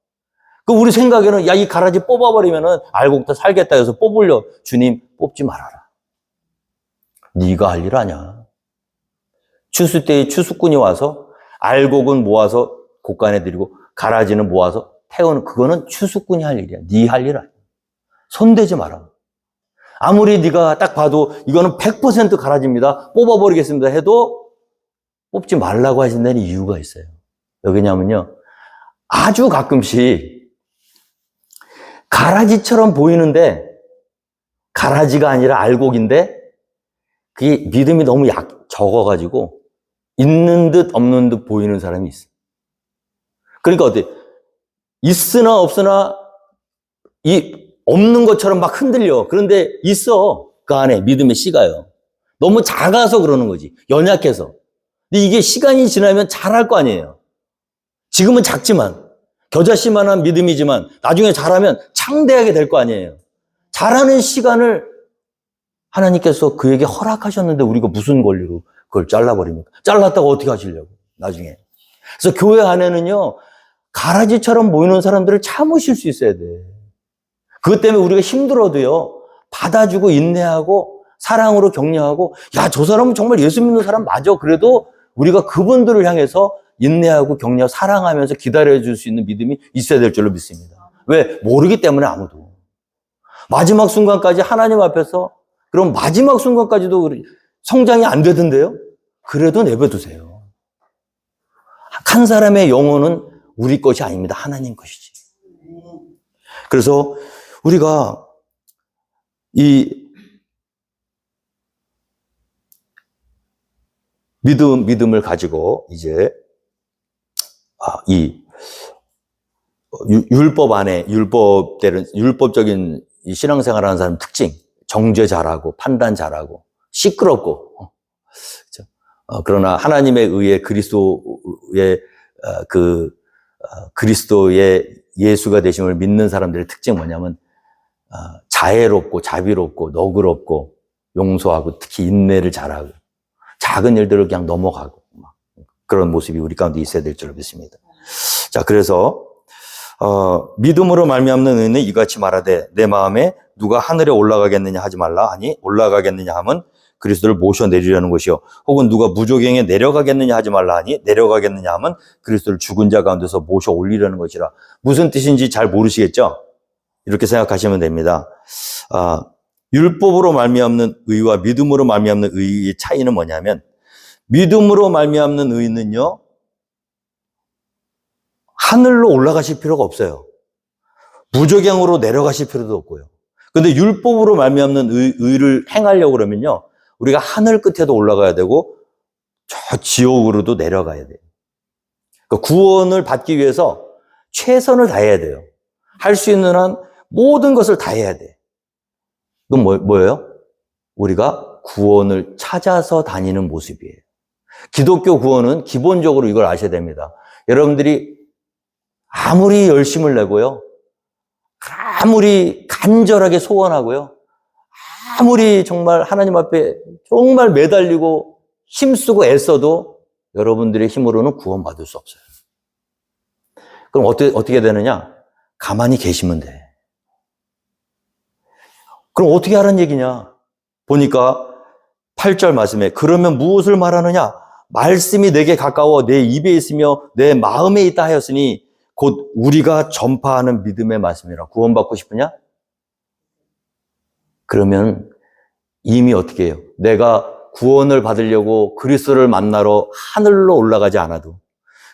그 우리 생각에는 야, 이 가라지 뽑아버리면은 알곡도 살겠다 해서 뽑으려. 주님, 뽑지 말아라. 네가 할 일 아냐. 추수 때에 추수꾼이 와서 알곡은 모아서 곡간에 들이고 가라지는 모아서 태우는, 그거는 추수꾼이 할 일이야. 네 할 일 아니야. 손대지 마라. 아무리 네가 딱 봐도 이거는 100% 가라지입니다, 뽑아버리겠습니다 해도 뽑지 말라고 하신다는 이유가 있어요. 왜냐면요, 아주 가끔씩 가라지처럼 보이는데 가라지가 아니라 알곡인데 그게 믿음이 너무 적어가지고 있는 듯 없는 듯 보이는 사람이 있어요. 그러니까 어때? 있으나 없으나 이 없는 것처럼 막 흔들려. 그런데 있어. 그 안에 믿음의 씨가요. 너무 작아서 그러는 거지. 연약해서. 근데 이게 시간이 지나면 자랄 거 아니에요. 지금은 작지만, 겨자씨만한 믿음이지만 나중에 자라면 창대하게 될 거 아니에요. 자라는 시간을 하나님께서 그에게 허락하셨는데 우리가 무슨 권리로 그걸 잘라버립니까? 잘랐다고 어떻게 하시려고, 나중에. 그래서 교회 안에는요, 가라지처럼 보이는 사람들을 참으실 수 있어야 돼. 그것 때문에 우리가 힘들어도요, 받아주고 인내하고 사랑으로 격려하고, 야, 저 사람은 정말 예수 믿는 사람 맞아. 그래도 우리가 그분들을 향해서 인내하고 격려하고 사랑하면서 기다려줄 수 있는 믿음이 있어야 될 줄로 믿습니다. 왜? 모르기 때문에 아무도. 마지막 순간까지 하나님 앞에서, 그럼 마지막 순간까지도 성장이 안 되던데요? 그래도 내버려두세요. 한 사람의 영혼은 우리 것이 아닙니다. 하나님 것이지. 그래서 우리가 이 믿음을 가지고 이제 이 율법 안에 율법적인 신앙생활하는 사람 특징, 정죄 잘하고 판단 잘하고 시끄럽고, 그렇죠? 그러나 하나님의 의해 그리스도의 예수가 되심을 믿는 사람들의 특징이 뭐냐면 자애롭고 자비롭고 너그럽고 용서하고 특히 인내를 잘하고 작은 일들을 그냥 넘어가고 그런 모습이 우리 가운데 있어야 될 줄로 믿습니다. 자, 그래서 믿음으로 말미암는 의는 이같이 말하되 내 마음에 누가 하늘에 올라가겠느냐 하지 말라 하니 올라가겠느냐 하면 그리스도를 모셔내리려는 것이요, 혹은 누가 무조갱에 내려가겠느냐 하지 말라 하니 내려가겠느냐 하면 그리스도를 죽은 자 가운데서 모셔 올리려는 것이라. 무슨 뜻인지 잘 모르시겠죠? 이렇게 생각하시면 됩니다. 율법으로 말미암는 의와 믿음으로 말미암는 의의 차이는 뭐냐면, 믿음으로 말미암는 의는요, 하늘로 올라가실 필요가 없어요. 무조갱으로 내려가실 필요도 없고요. 근데 율법으로 말미암는 의를 행하려고 그러면요, 우리가 하늘 끝에도 올라가야 되고 저 지옥으로도 내려가야 돼요. 그러니까 구원을 받기 위해서 최선을 다해야 돼요. 할 수 있는 한 모든 것을 다 해야 돼. 그건 뭐예요? 우리가 구원을 찾아서 다니는 모습이에요. 기독교 구원은 기본적으로 이걸 아셔야 됩니다. 여러분들이 아무리 열심을 내고요, 아무리 간절하게 소원하고요, 아무리 정말 하나님 앞에 정말 매달리고 힘쓰고 애써도 여러분들의 힘으로는 구원받을 수 없어요. 그럼 어떻게 되느냐? 가만히 계시면 돼. 그럼 어떻게 하라는 얘기냐? 보니까 8절 말씀에 그러면 무엇을 말하느냐? 말씀이 내게 가까워 내 입에 있으며 내 마음에 있다 하였으니 곧 우리가 전파하는 믿음의 말씀이라. 구원받고 싶으냐? 그러면 이미 어떻게 해요? 내가 구원을 받으려고 그리스도를 만나러 하늘로 올라가지 않아도,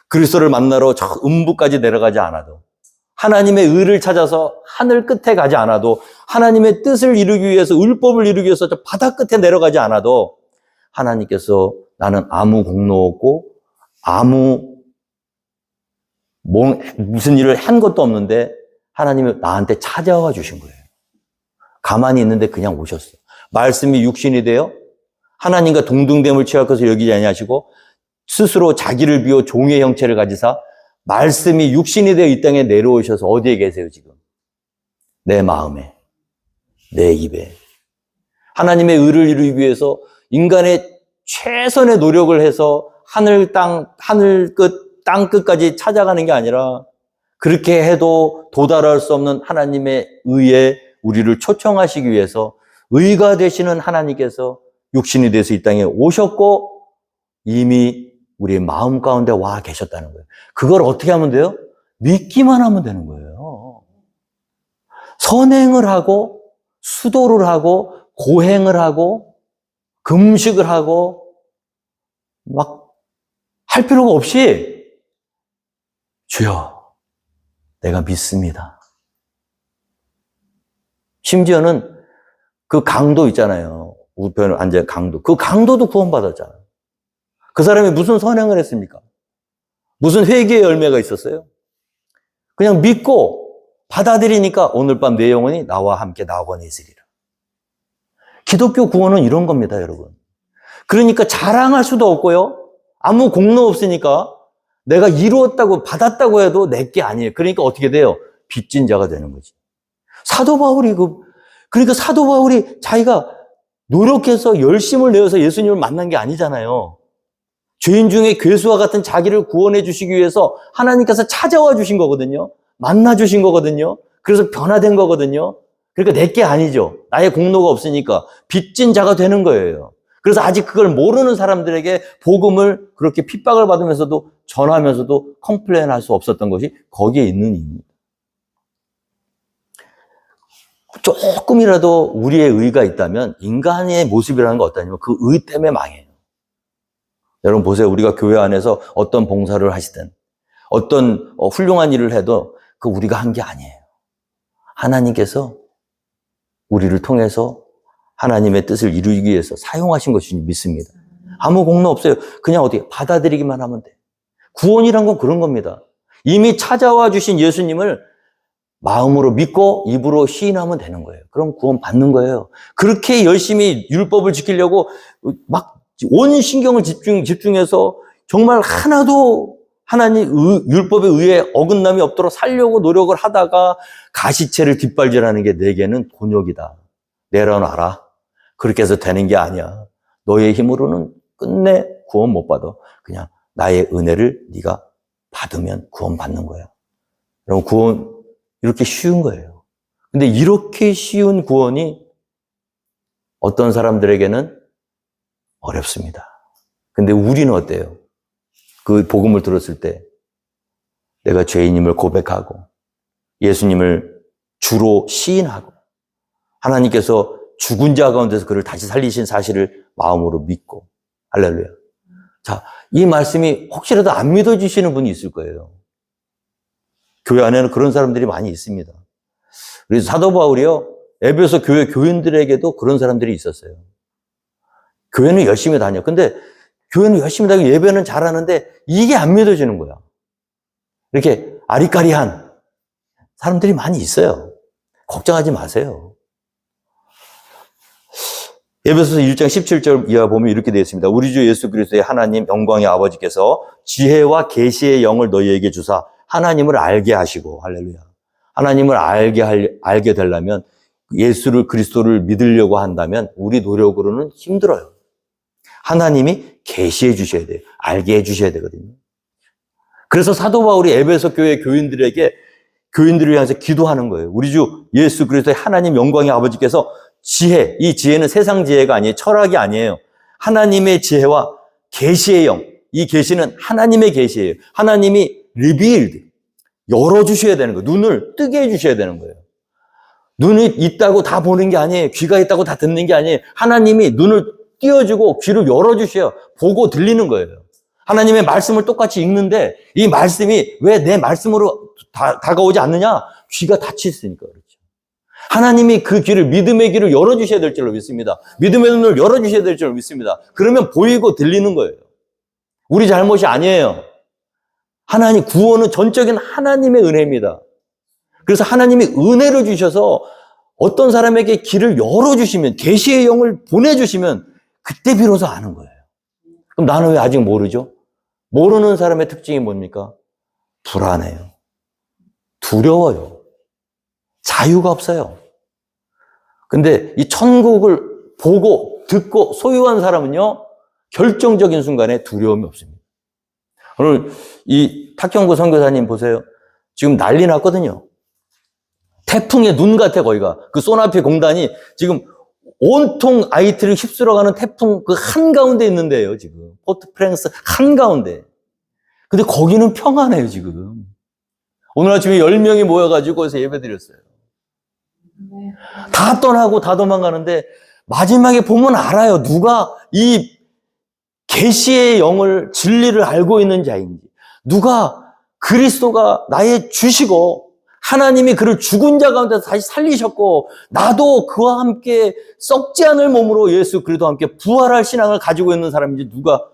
그리스도를 만나러 저 음부까지 내려가지 않아도, 하나님의 의를 찾아서 하늘 끝에 가지 않아도, 하나님의 뜻을 이루기 위해서, 율법을 이루기 위해서 저 바다 끝에 내려가지 않아도 하나님께서 나는 아무 공로 없고 무슨 일을 한 것도 없는데 하나님이 나한테 찾아와 주신 거예요. 가만히 있는데 그냥 오셨어요. 말씀이 육신이 되어 하나님과 동등됨을 취하고서 여기지 아니하시고 스스로 자기를 비워 종의 형체를 가지사 말씀이 육신이 되어 이 땅에 내려오셔서 어디에 계세요 지금? 내 마음에, 내 입에. 하나님의 의를 이루기 위해서 인간의 최선의 노력을 해서 하늘 끝, 땅 끝까지 찾아가는 게 아니라 그렇게 해도 도달할 수 없는 하나님의 의에 우리를 초청하시기 위해서 의가 되시는 하나님께서 육신이 돼서 이 땅에 오셨고 이미 우리의 마음 가운데 와 계셨다는 거예요. 그걸 어떻게 하면 돼요? 믿기만 하면 되는 거예요. 선행을 하고 수도를 하고 고행을 하고 금식을 하고 막 할 필요가 없이 주여 내가 믿습니다. 심지어는 그 강도 있잖아요. 우편에 앉은 강도. 그 강도도 구원받았잖아요. 그 사람이 무슨 선행을 했습니까? 무슨 회개의 열매가 있었어요? 그냥 믿고 받아들이니까 오늘 밤 내 영혼이 나와 함께 낙원에 있으리라. 기독교 구원은 이런 겁니다, 여러분. 그러니까 자랑할 수도 없고요. 아무 공로 없으니까 내가 이루었다고 받았다고 해도 내게 아니에요. 그러니까 어떻게 돼요? 빚진 자가 되는 거지. 사도 바울이 그러니까 사도 바울이 자기가 노력해서 열심을 내어서 예수님을 만난 게 아니잖아요. 죄인 중에 괴수와 같은 자기를 구원해 주시기 위해서 하나님께서 찾아와 주신 거거든요. 만나 주신 거거든요. 그래서 변화된 거거든요. 그러니까 내게 아니죠. 나의 공로가 없으니까 빚진 자가 되는 거예요. 그래서 아직 그걸 모르는 사람들에게 복음을 그렇게 핍박을 받으면서도 전하면서도 컴플레인할 수 없었던 것이 거기에 있는 이유입니다. 조금이라도 우리의 의가 있다면 인간의 모습이라는 거 어떠냐면 그 의 때문에 망해요. 여러분 보세요. 우리가 교회 안에서 어떤 봉사를 하시든 어떤 훌륭한 일을 해도 그 우리가 한 게 아니에요. 하나님께서 우리를 통해서 하나님의 뜻을 이루기 위해서 사용하신 것이 믿습니다. 아무 공로 없어요. 그냥 어떻게 받아들이기만 하면 돼. 구원이란 건 그런 겁니다. 이미 찾아와 주신 예수님을 마음으로 믿고 입으로 시인하면 되는 거예요. 그럼 구원 받는 거예요. 그렇게 열심히 율법을 지키려고 막 온 신경을 집중해서 정말 하나도 하나님 율법에 의해 어긋남이 없도록 살려고 노력을 하다가 가시채를 뒷발질하는 게 내게는 곤욕이다. 내려놔라. 그렇게 해서 되는 게 아니야. 너의 힘으로는 끝내 구원 못 받아. 그냥 나의 은혜를 네가 받으면 구원 받는 거야. 그럼 구원 이렇게 쉬운 거예요. 근데 이렇게 쉬운 구원이 어떤 사람들에게는 어렵습니다. 근데 우리는 어때요? 그 복음을 들었을 때 내가 죄인임을 고백하고 예수님을 주로 시인하고 하나님께서 죽은 자 가운데서 그를 다시 살리신 사실을 마음으로 믿고 할렐루야. 자, 이 말씀이 혹시라도 안 믿어주시는 분이 있을 거예요. 교회 안에는 그런 사람들이 많이 있습니다. 그래서 사도 바울이요, 에베소 교회 교인들에게도 그런 사람들이 있었어요. 교회는 열심히 다녀. 근데 교회는 열심히 다니고 예배는 잘하는데 이게 안 믿어지는 거야. 이렇게 아리까리한 사람들이 많이 있어요. 걱정하지 마세요. 에베소서 1장 17절 이하 보면 이렇게 되어 있습니다. 우리 주 예수 그리스도의 하나님 영광의 아버지께서 지혜와 계시의 영을 너희에게 주사 하나님을 알게 하시고 할렐루야. 하나님을 알게 되려면 예수를 그리스도를 믿으려고 한다면 우리 노력으로는 힘들어요. 하나님이 계시해 주셔야 돼요. 알게 해 주셔야 되거든요. 그래서 사도 바울이 에베소 교회 교인들을 향해서 기도하는 거예요. 우리 주 예수 그리스도의 하나님 영광의 아버지께서 지혜, 이 지혜는 세상 지혜가 아니에요. 철학이 아니에요. 하나님의 지혜와 계시의 영, 이 계시는 하나님의 계시예요. 하나님이 revealed, 열어주셔야 되는 거예요. 눈을 뜨게 해주셔야 되는 거예요. 눈이 있다고 다 보는 게 아니에요. 귀가 있다고 다 듣는 게 아니에요. 하나님이 눈을 띄워주고 귀를 열어주셔야 보고 들리는 거예요. 하나님의 말씀을 똑같이 읽는데 이 말씀이 왜 내 말씀으로 다가오지 않느냐? 귀가 닫혀 있으니까 그렇죠. 하나님이 그 귀를, 믿음의 귀를 열어주셔야 될 줄로 믿습니다. 믿음의 눈을 열어주셔야 될 줄로 믿습니다. 그러면 보이고 들리는 거예요. 우리 잘못이 아니에요. 하나님, 구원은 전적인 하나님의 은혜입니다. 그래서 하나님이 은혜를 주셔서 어떤 사람에게 길을 열어주시면, 계시의 영을 보내주시면 그때 비로소 아는 거예요. 그럼 나는 왜 아직 모르죠? 모르는 사람의 특징이 뭡니까? 불안해요. 두려워요. 자유가 없어요. 근데 이 천국을 보고 듣고 소유한 사람은요, 결정적인 순간에 두려움이 없습니다. 오늘 이 탁경구 선교사님 보세요. 지금 난리 났거든요. 태풍의 눈 같아, 거기가. 그 소나피 공단이 지금 온통 아이티를 휩쓸어가는 태풍 그 한가운데 있는데요, 지금. 포트프랑스 한가운데. 근데 거기는 평안해요, 지금. 오늘 아침에 10명이 모여가지고 거기서 예배 드렸어요. 다 떠나고 다 도망가는데 마지막에 보면 알아요. 누가 이 계시의 영을, 진리를 알고 있는 자인지, 누가 그리스도가 나의 주시고 하나님이 그를 죽은 자 가운데서 다시 살리셨고 나도 그와 함께 썩지 않을 몸으로 예수 그리스도와 함께 부활할 신앙을 가지고 있는 사람인지, 누가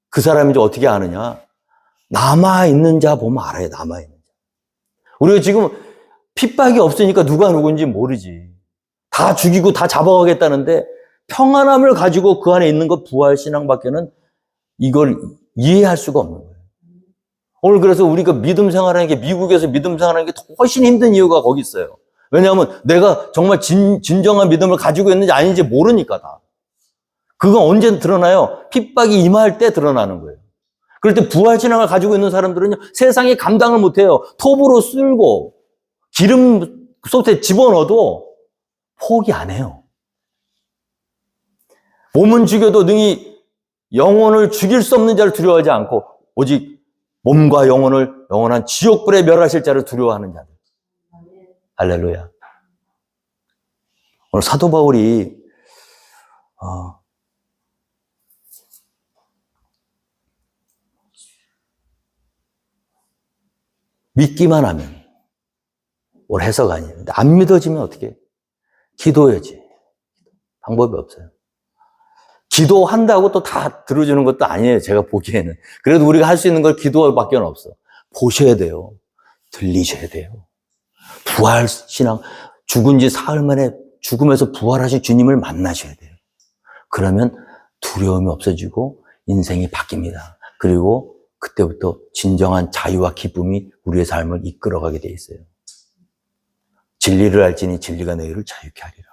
그 사람인지 어떻게 아느냐? 남아있는 자 보면 알아요. 남아있는 자. 우리가 지금 핍박이 없으니까 누가 누군지 모르지. 다 죽이고 다 잡아가겠다는데 평안함을 가지고 그 안에 있는 것 부활 신앙밖에는 이걸 이해할 수가 없는 거예요. 오늘 그래서 우리가 믿음 생활하는 게, 미국에서 믿음 생활하는 게 훨씬 힘든 이유가 거기 있어요. 왜냐하면 내가 정말 진정한 믿음을 가지고 있는지 아닌지 모르니까 다. 그건 언제 드러나요? 핍박이 임할 때 드러나는 거예요. 그럴 때 부활 신앙을 가지고 있는 사람들은요, 세상에 감당을 못해요. 톱으로 쓸고 기름 솥에 집어넣어도 포기 안 해요. 몸은 죽여도 능히 영혼을 죽일 수 없는 자를 두려워하지 않고 오직 몸과 영혼을 영원한 지옥불에 멸하실 자를 두려워하는 자들. 할렐루야. 오늘 사도 바울이 믿기만 하면, 오늘 해석 아니에요. 근데 안 믿어지면 어떻게 해? 기도해야지. 방법이 없어요. 기도한다고 또 다 들어주는 것도 아니에요, 제가 보기에는. 그래도 우리가 할 수 있는 걸 기도밖에 없어. 보셔야 돼요. 들리셔야 돼요. 부활신앙, 죽은 지 사흘 만에 죽음에서 부활하신 주님을 만나셔야 돼요. 그러면 두려움이 없어지고 인생이 바뀝니다. 그리고 그때부터 진정한 자유와 기쁨이 우리의 삶을 이끌어가게 돼 있어요. 진리를 알지니 진리가 너희를 자유케 하리라.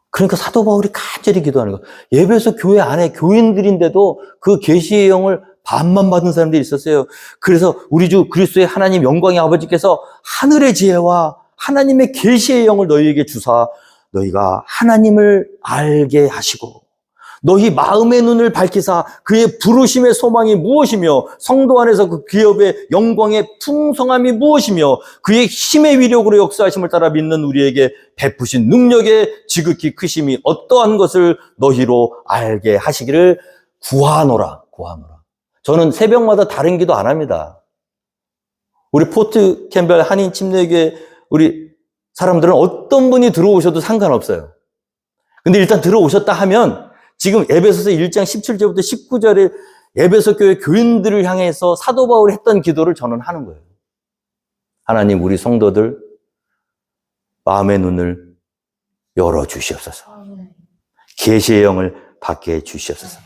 그러니까 사도 바울이 간절히 기도하는 거. 예배소 교회 안에 교인들인데도 그 계시의 영을 반만 받은 사람들이 있었어요. 그래서 우리 주 그리스도의 하나님 영광의 아버지께서 하늘의 지혜와 하나님의 계시의 영을 너희에게 주사 너희가 하나님을 알게 하시고 너희 마음의 눈을 밝히사 그의 부르심의 소망이 무엇이며 성도 안에서 그 기업의 영광의 풍성함이 무엇이며 그의 힘의 위력으로 역사하심을 따라 믿는 우리에게 베푸신 능력의 지극히 크심이 어떠한 것을 너희로 알게 하시기를 구하노라. 저는 새벽마다 다른 기도 안 합니다. 우리 포트 캠벨 한인 침례교회 우리 사람들은 어떤 분이 들어오셔도 상관없어요. 근데 일단 들어오셨다 하면 지금 에베소서 1장 17절부터 19절에 에베소 교회 교인들을 향해서 사도 바울이 했던 기도를 저는 하는 거예요. 하나님, 우리 성도들 마음의 눈을 열어주시옵소서. 계시의 영을 받게 해주시옵소서.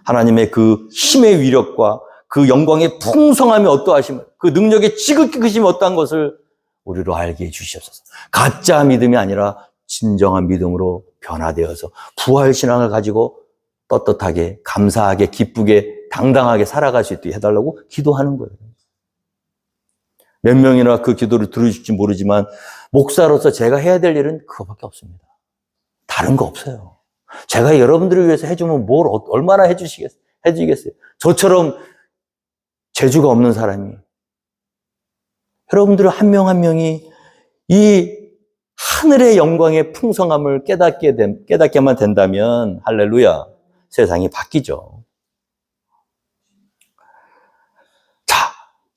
하나님의 그 힘의 위력과 그 영광의 풍성함이 어떠하심을, 그 능력의 지극히 크심이 어떠한 것을 우리로 알게 해주시옵소서. 가짜 믿음이 아니라 진정한 믿음으로 변화되어서 부활신앙을 가지고 떳떳하게, 감사하게, 기쁘게, 당당하게 살아갈 수 있도록 해달라고 기도하는 거예요. 몇 명이나 그 기도를 들으실지 모르지만 목사로서 제가 해야 될 일은 그거밖에 없습니다. 다른 거 없어요. 제가 여러분들을 위해서 해주면 뭘 얼마나 해주시겠어요? 저처럼 재주가 없는 사람이, 여러분들 한 명 한 명이 이 하늘의 영광의 풍성함을 깨닫게만 된다면, 할렐루야, 세상이 바뀌죠. 자,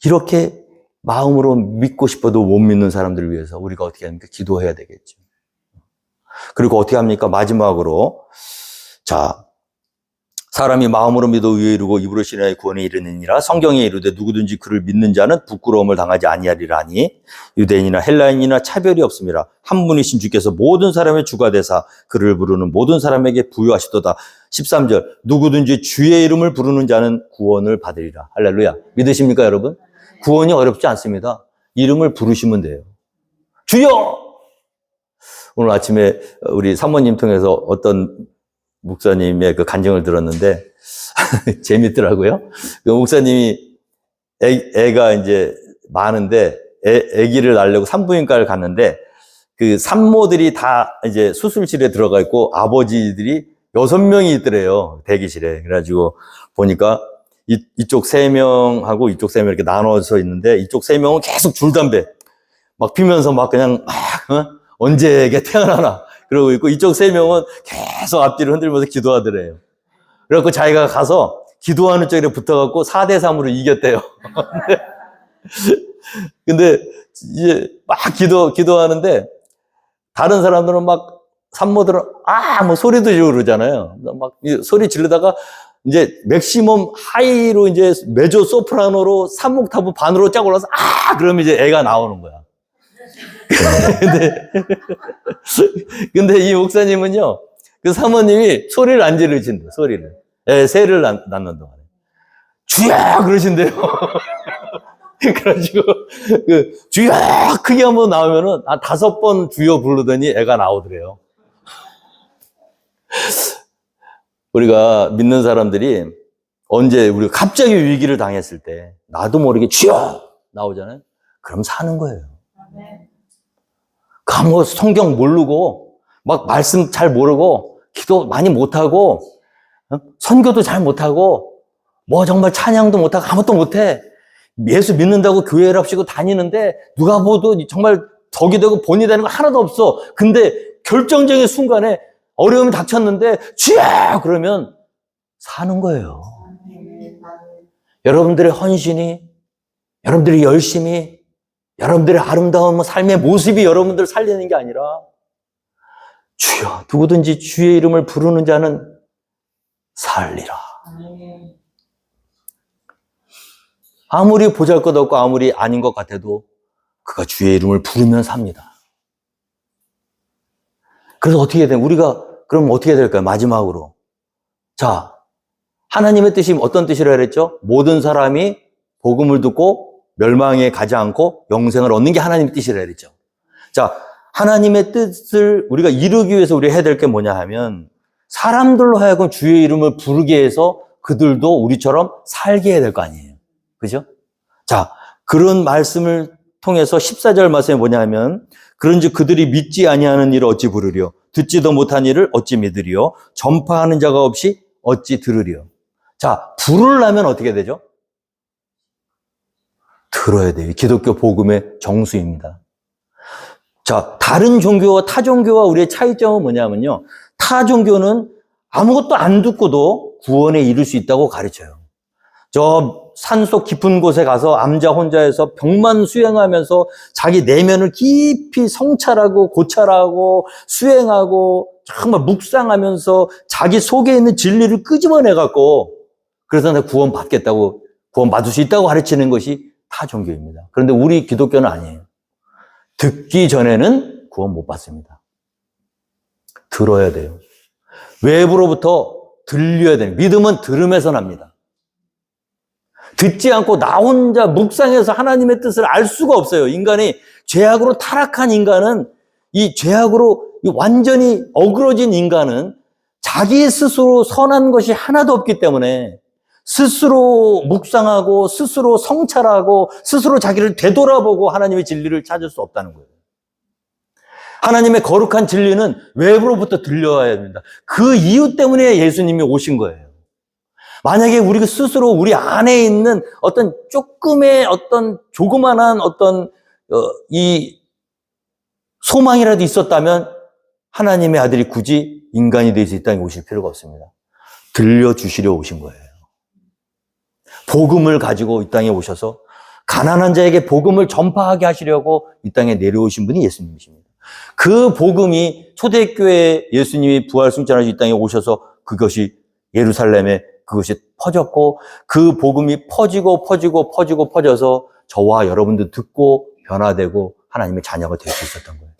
이렇게 마음으로 믿고 싶어도 못 믿는 사람들을 위해서 우리가 어떻게 합니까? 기도해야 되겠죠. 그리고 어떻게 합니까? 마지막으로, 자, 사람이 마음으로 믿어 의에 이르고 입으로 신하여 구원에 이르느니라. 성경에 이르되 누구든지 그를 믿는 자는 부끄러움을 당하지 아니하리라 하니 유대인이나 헬라인이나 차별이 없음이라. 한 분이신 주께서 모든 사람의 주가 되사 그를 부르는 모든 사람에게 부유하시도다. 13절, 누구든지 주의 이름을 부르는 자는 구원을 받으리라. 할렐루야. 믿으십니까, 여러분? 구원이 어렵지 않습니다. 이름을 부르시면 돼요. 주여! 오늘 아침에 우리 사모님 통해서 어떤 목사님의 그 간증을 들었는데 재밌더라고요. 그 목사님이 애가 이제 많은데, 아기를 낳으려고 산부인과를 갔는데, 그 산모들이 다 이제 수술실에 들어가 있고, 아버지들이 6명이 있더래요. 대기실에. 그래가지고 보니까 이쪽 3명하고 이쪽 3명 이렇게 나눠서 있는데, 이쪽 3명은 계속 줄담배 막 피면서 막 그냥 언제 애가 태어나나 그러고 있고, 이쪽 3명은 계속 앞뒤를 흔들면서 기도하더래요. 그래갖고 자기가 가서 기도하는 쪽에 붙어갖고 4대3으로 이겼대요. 근데 이제 막 기도하는데, 다른 사람들은 막, 산모들은 뭐 소리도 지르고 그러잖아요. 막 소리 지르다가 이제 맥시멈 하이로 이제 메조 소프라노로 3옥타브 반으로 쫙 올라서 그러면 이제 애가 나오는 거야. 근데 이 목사님은요, 그 사모님이 소리를 안 지르신대요, 소리를. 새를 낳는 동안에. 주야! 그러신대요. 그래가지고, 주야! 크게 한번 나오면은, 5번 주여 부르더니 애가 나오더래요. 우리가 믿는 사람들이 언제 우리가 갑자기 위기를 당했을 때, 나도 모르게 주여! 나오잖아요. 그럼 사는 거예요. 뭐 성경 모르고, 막 말씀 잘 모르고, 기도 많이 못하고, 선교도 잘 못하고, 뭐 정말 찬양도 못하고 아무것도 못해. 예수 믿는다고 교회랍시고 다니는데 누가 봐도 정말 덕이 되고 본이 되는 거 하나도 없어. 근데 결정적인 순간에 어려움이 닥쳤는데 주야! 그러면 사는 거예요. 여러분들의 헌신이, 여러분들의 열심이, 여러분들의 아름다운 삶의 모습이 여러분들 살리는 게 아니라, 주여, 누구든지 주의 이름을 부르는 자는 살리라. 아무리 보잘것없고 아무리 아닌 것 같아도 그가 주의 이름을 부르면 삽니다. 그래서 어떻게 해야 돼요? 우리가 그럼 어떻게 해야 될까요? 마지막으로. 자, 하나님의 뜻이 어떤 뜻이라 그랬죠? 모든 사람이 복음을 듣고 멸망에 가지 않고 영생을 얻는 게 하나님의 뜻이라 그랬죠. 자, 하나님의 뜻을 우리가 이루기 위해서 우리가 해야 될 게 뭐냐 하면, 사람들로 하여금 주의 이름을 부르게 해서 그들도 우리처럼 살게 해야 될 거 아니에요. 그죠? 자, 그런 말씀을 통해서 14절 말씀이 뭐냐 하면, 그런즉 그들이 믿지 아니하는 일을 어찌 부르리요? 듣지도 못한 일을 어찌 믿으리요? 전파하는 자가 없이 어찌 들으리요? 자, 부르려면 어떻게 되죠? 들어야 돼요. 기독교 복음의 정수입니다. 자, 다른 종교와 타 종교와 우리의 차이점은 뭐냐면요, 타 종교는 아무것도 안 듣고도 구원에 이를 수 있다고 가르쳐요. 저 산속 깊은 곳에 가서 암자 혼자해서 병만 수행하면서 자기 내면을 깊이 성찰하고 고찰하고 수행하고 정말 묵상하면서 자기 속에 있는 진리를 끄집어내갖고, 그래서 내가 구원 받겠다고, 구원 받을 수 있다고 가르치는 것이 타 종교입니다. 그런데 우리 기독교는 아니에요. 듣기 전에는 구원 못 받습니다. 들어야 돼요. 외부로부터 들려야 돼요. 믿음은 들음에서 납니다. 듣지 않고 나 혼자 묵상해서 하나님의 뜻을 알 수가 없어요. 인간이, 죄악으로 타락한 인간은, 이 죄악으로 완전히 어그러진 인간은 자기 스스로 선한 것이 하나도 없기 때문에 스스로 묵상하고 스스로 성찰하고 스스로 자기를 되돌아보고 하나님의 진리를 찾을 수 없다는 거예요. 하나님의 거룩한 진리는 외부로부터 들려와야 됩니다. 그 이유 때문에 예수님이 오신 거예요. 만약에 우리가 스스로 우리 안에 있는 어떤 조금의 어떤 조그만한 어떤 이 소망이라도 있었다면 하나님의 아들이 굳이 인간이 되어서 이 땅에 오실 필요가 없습니다. 들려주시려 오신 거예요. 복음을 가지고 이 땅에 오셔서 가난한 자에게 복음을 전파하게 하시려고 이 땅에 내려오신 분이 예수님이십니다. 그 복음이 초대교회 예수님이 부활 승천하셔서 이 땅에 오셔서 그것이 예루살렘에 그것이 퍼졌고, 그 복음이 퍼져서 저와 여러분들 듣고 변화되고 하나님의 자녀가 될 수 있었던 거예요.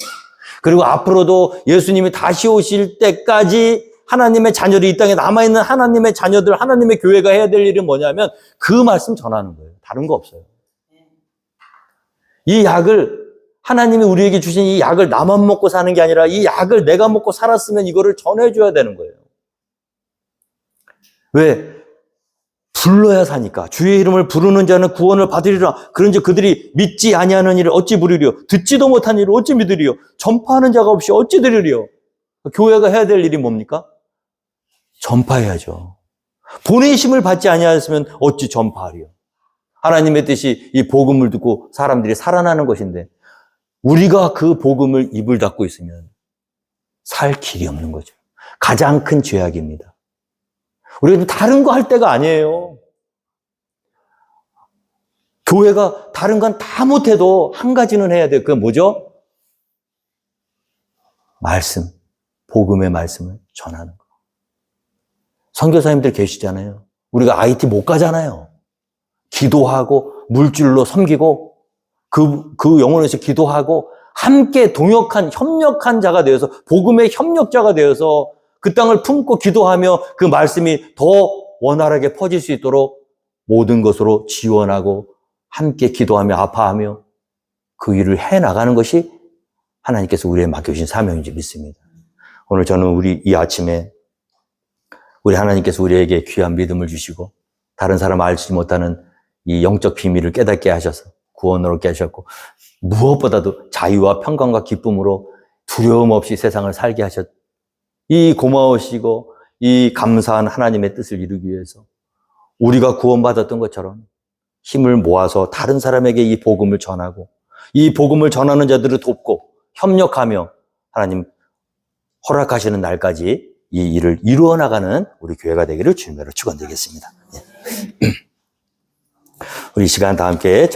그리고 앞으로도 예수님이 다시 오실 때까지 하나님의 자녀들이 이 땅에 남아있는 하나님의 자녀들, 하나님의 교회가 해야 될 일은 뭐냐면 그 말씀 전하는 거예요. 다른 거 없어요. 이 약을, 하나님이 우리에게 주신 이 약을 나만 먹고 사는 게 아니라 이 약을 내가 먹고 살았으면 이거를 전해줘야 되는 거예요. 왜? 불러야 사니까. 주의 이름을 부르는 자는 구원을 받으리라. 그런즉 그들이 믿지 아니하는 일을 어찌 부르리요? 듣지도 못한 일을 어찌 믿으리요? 전파하는 자가 없이 어찌 들으리요? 교회가 해야 될 일이 뭡니까? 전파해야죠. 보내심을 받지 아니하였으면 어찌 전파하리요? 하나님의 뜻이 이 복음을 듣고 사람들이 살아나는 것인데 우리가 그 복음을 입을 닫고 있으면 살 길이 없는 거죠. 가장 큰 죄악입니다. 우리가 다른 거 할 때가 아니에요. 교회가 다른 건 다 못해도 한 가지는 해야 돼요. 그게 뭐죠? 말씀, 복음의 말씀을 전하는 거. 선교사님들 계시잖아요. 우리가 IT 못 가잖아요. 기도하고 물질로 섬기고 그 영혼에서 기도하고 함께 동역한 협력한 자가 되어서 복음의 협력자가 되어서 그 땅을 품고 기도하며 그 말씀이 더 원활하게 퍼질 수 있도록 모든 것으로 지원하고 함께 기도하며 아파하며 그 일을 해나가는 것이 하나님께서 우리에게 맡겨주신 사명인지 믿습니다. 오늘 저는 이 아침에 우리 하나님께서 우리에게 귀한 믿음을 주시고 다른 사람 알지 못하는 이 영적 비밀을 깨닫게 하셔서 구원으로 깨 하셨고 무엇보다도 자유와 평강과 기쁨으로 두려움 없이 세상을 살게 하셨. 이 고마우시고 이 감사한 하나님의 뜻을 이루기 위해서 우리가 구원받았던 것처럼 힘을 모아서 다른 사람에게 이 복음을 전하고 이 복음을 전하는 자들을 돕고 협력하며 하나님 허락하시는 날까지 이 일을 이루어 나가는 우리 교회가 되기를 주님으로 축원드리겠습니다. 우리 이 시간 다 함께